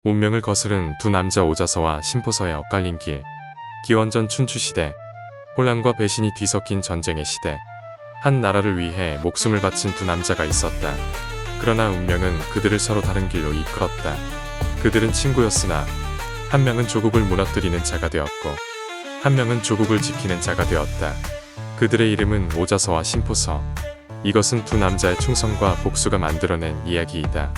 운명을 거스른 두 남자 오자서와 신포서의 엇갈린 길. 기원전 춘추시대, 혼란과 배신이 뒤섞인 전쟁의 시대. 한 나라를 위해 목숨을 바친 두 남자가 있었다. 그러나 운명은 그들을 서로 다른 길로 이끌었다. 그들은 친구였으나 한 명은 조국을 무너뜨리는 자가 되었고 한 명은 조국을 지키는 자가 되었다. 그들의 이름은 오자서와 신포서. 이것은 두 남자의 충성과 복수가 만들어낸 이야기이다.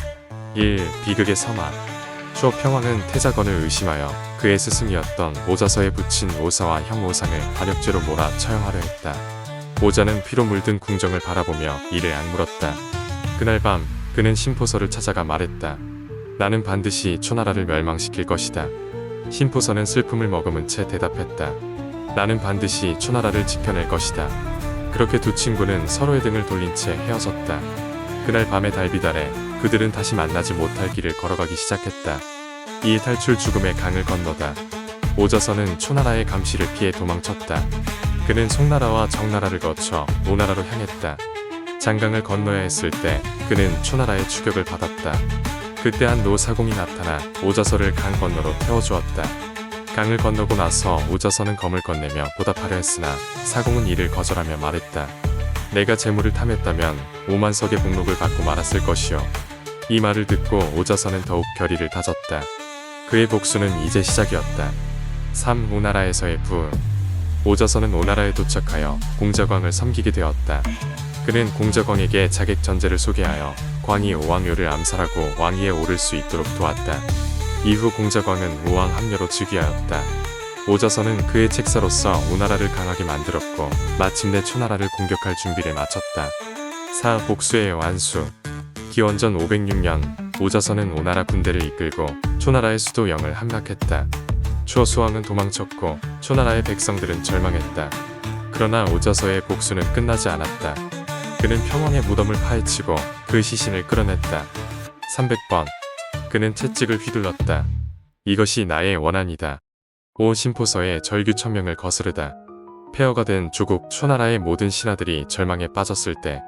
1. 비극의 서막. 초 평왕은 태자건을 의심하여 그의 스승이었던 오자서에 붙인 오사와 형 오상을 반역죄로 몰아 처형하려 했다. 오자는 피로 물든 궁정을 바라보며 이를 악물었다. 그날 밤 그는 신포서를 찾아가 말했다. 나는 반드시 초나라를 멸망시킬 것이다. 신포서는 슬픔을 머금은 채 대답했다. 나는 반드시 초나라를 지켜낼 것이다. 그렇게 두 친구는 서로의 등을 돌린 채 헤어졌다. 그날 밤의 달빛 아래 그들은 다시 만나지 못할 길을 걸어가기 시작했다. 이에 탈출 죽음의 강을 건너다. 오자서는 초나라의 감시를 피해 도망쳤다. 그는 송나라와 정나라를 거쳐 오나라로 향했다. 장강을 건너야 했을 때 그는 초나라의 추격을 받았다. 그때 한 노사공이 나타나 오자서를 강 건너로 태워주었다. 강을 건너고 나서 오자서는 검을 건네며 보답하려 했으나 사공은 이를 거절하며 말했다. 내가 재물을 탐했다면 5만 석의 복록을 받고 말았을 것이요. 이 말을 듣고 오자서는 더욱 결의를 다졌다. 그의 복수는 이제 시작이었다. 3. 오나라에서의 부흥. 오자서는 오나라에 도착하여 공자광을 섬기게 되었다. 그는 공자광에게 자객 전제를 소개하여 광이 오왕요를 암살하고 왕위에 오를 수 있도록 도왔다. 이후 공자광은 우왕 합려로 즉위하였다. 오자서는 그의 책사로서 오나라를 강하게 만들었고 마침내 초나라를 공격할 준비를 마쳤다. 4. 복수의 완수. 기원전 506년 오자서는 오나라 군대를 이끌고 초나라의 수도 영을 함락했다. 추어수왕은 도망쳤고 초나라의 백성들은 절망했다. 그러나 오자서의 복수는 끝나지 않았다. 그는 평왕의 무덤을 파헤치고 그 시신을 끌어냈다. 300번. 그는 채찍을 휘둘렀다. 이것이 나의 원한이다. 오 신포서의 절규 천명을 거스르다. 폐허가 된 조국 초나라의 모든 신하들이 절망에 빠졌을 때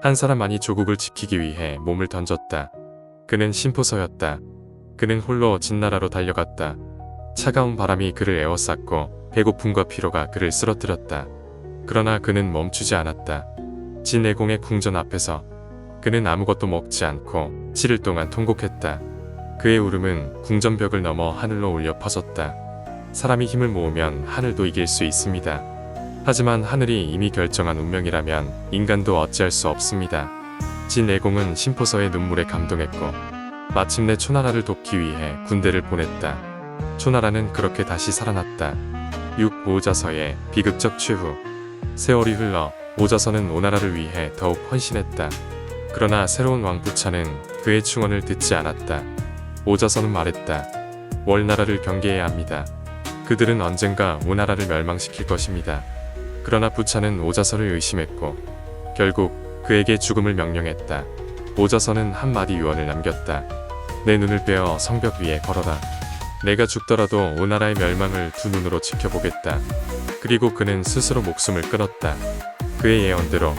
한 사람만이 조국을 지키기 위해 몸을 던졌다. 그는 신포서였다. 그는 홀로 진나라로 달려갔다. 차가운 바람이 그를 에워쌌고 배고픔과 피로가 그를 쓰러뜨렸다. 그러나 그는 멈추지 않았다. 진애공의 궁전 앞에서 그는 아무것도 먹지 않고 7일 동안 통곡했다. 그의 울음은 궁전벽을 넘어 하늘로 울려 퍼졌다. 사람이 힘을 모으면 하늘도 이길 수 있습니다. 하지만 하늘이 이미 결정한 운명이라면 인간도 어찌할 수 없습니다. 진애공은 신포서의 눈물에 감동했고 마침내 초나라를 돕기 위해 군대를 보냈다. 초나라는 그렇게 다시 살아났다. 6. 오자서의 비극적 최후. 세월이 흘러 오자서는 오나라를 위해 더욱 헌신했다. 그러나 새로운 왕 부차는 그의 충언을 듣지 않았다. 오자서는 말했다. 월나라를 경계해야 합니다. 그들은 언젠가 오나라를 멸망시킬 것입니다. 그러나 부차는 오자서를 의심했고 결국 그에게 죽음을 명령했다. 오자서는 한마디 유언을 남겼다. 내 눈을 빼어 성벽 위에 걸어라. 내가 죽더라도 오나라의 멸망을 두 눈으로 지켜보겠다. 그리고 그는 스스로 목숨을 끊었다. 그의 예언대로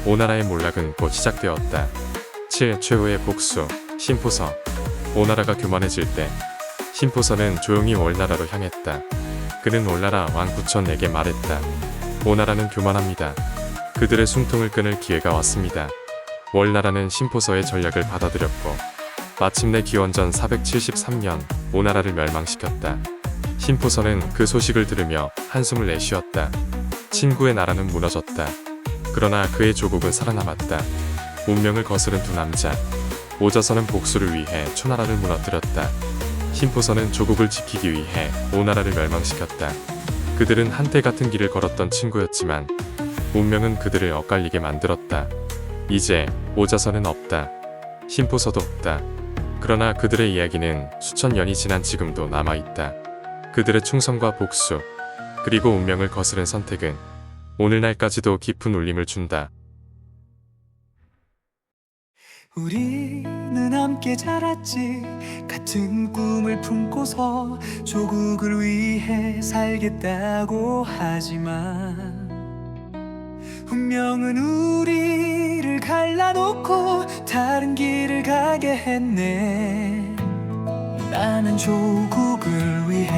오나라의 몰락은 곧 시작되었다. 7. 최후의 복수. 신포서. 오나라가 교만해질 때 신포서는 조용히 월나라로 향했다. 그는 월나라 왕 부천에게 말했다. 오나라는 교만합니다. 그들의 숨통을 끊을 기회가 왔습니다. 월나라는 신포서의 전략을 받아들였고 마침내 기원전 473년 오나라를 멸망시켰다. 신포서는 그 소식을 들으며 한숨을 내쉬었다. 친구의 나라는 무너졌다. 그러나 그의 조국은 살아남았다. 운명을 거스른 두 남자. 오자서는 복수를 위해 초나라를 무너뜨렸다. 신포서는 조국을 지키기 위해 오나라를 멸망시켰다. 그들은 한때 같은 길을 걸었던 친구였지만 운명은 그들을 엇갈리게 만들었다. 이제 오자서는 없다. 신포서도 없다. 그러나 그들의 이야기는 수천 년이 지난 지금도 남아있다. 그들의 충성과 복수, 그리고 운명을 거스른 선택은 오늘날까지도 깊은 울림을 준다. 우리는 함께 자랐지. 같은 꿈을 품고서 조국을 위해 살겠다고 하지만 운명은 우리를 갈라놓고 다른 길을 가게 했네. 나는 조국을 위해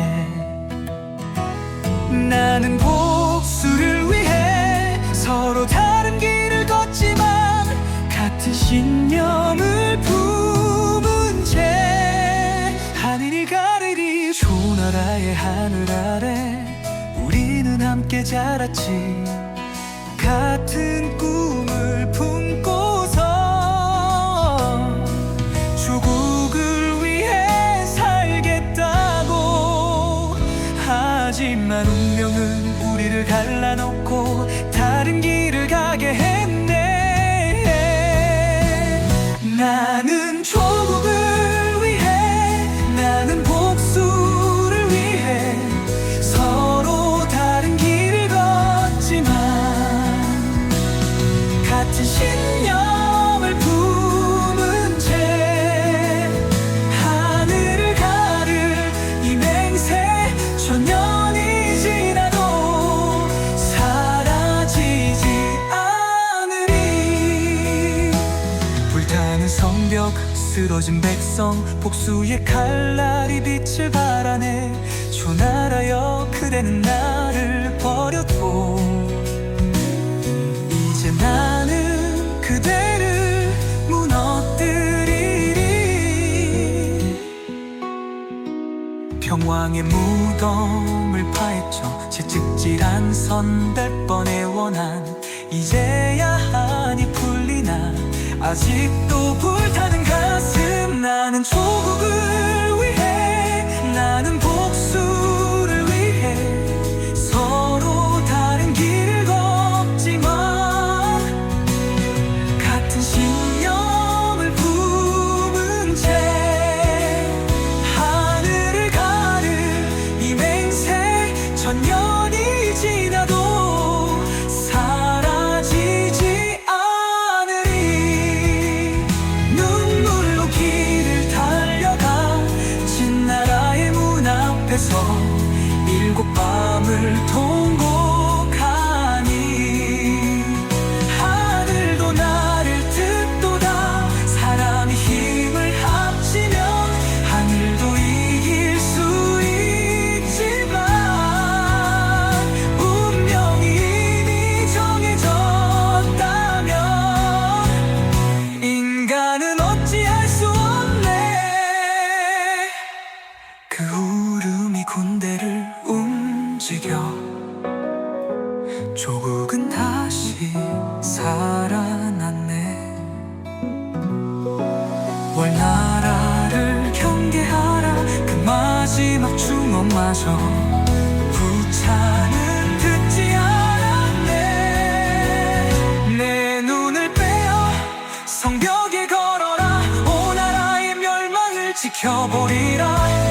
나는 복수를 위해 서로 다른 길을 걷지만 같은 신념을 품은 채 하늘이 가르리 초나라의 하늘 아래 우리는 함께 자랐지 같은 꿈을 품고서 조국을 위해 살겠다고 하지만 운명은 우리를 갈라놓고 다른 길을 가게 했네 나는 조국을 위해 나는 복수를 위해 서로 다른 길을 걷지만 같은 신념을 품은 채 하늘을 가를 이 맹세 천년이 지나도 사라지지 않으리 불타는 성벽 쓰러진 백성 복수의 칼날이 빛을 발하네 초나라여 그대는 나를 버렸고 이제 나는 그대를 무너뜨리리 평왕의 무덤을 파헤쳐 채찍질한 선 100번의 원한 이제야 한이 풀리나 아직도 불타는 가슴 나는 조국을 위해 나는 복수를 위해 서로 다른 길을 걷지만 같은 신념을 품은 채 하늘을 가를 이 맹세 천년이 지나도 사라지지 않으리 눈물로 길을 달려가 진나라의 문 앞에서 일곱 밤을 통곡하니 하늘도 나를 듣도다 사람이 힘을 합치면 하늘도 이길 수 있지만 운명이 이미 정해졌다면 인간은 어찌할 수 없네 그 울음이 군대를 움직여 조국은 다시 살아났네 월나라를 경계하라 그 마지막 중언마저 부차는 듣지 않았네 내 눈을 빼어 성벽에 걸어라 오나라의 멸망을 지켜보리라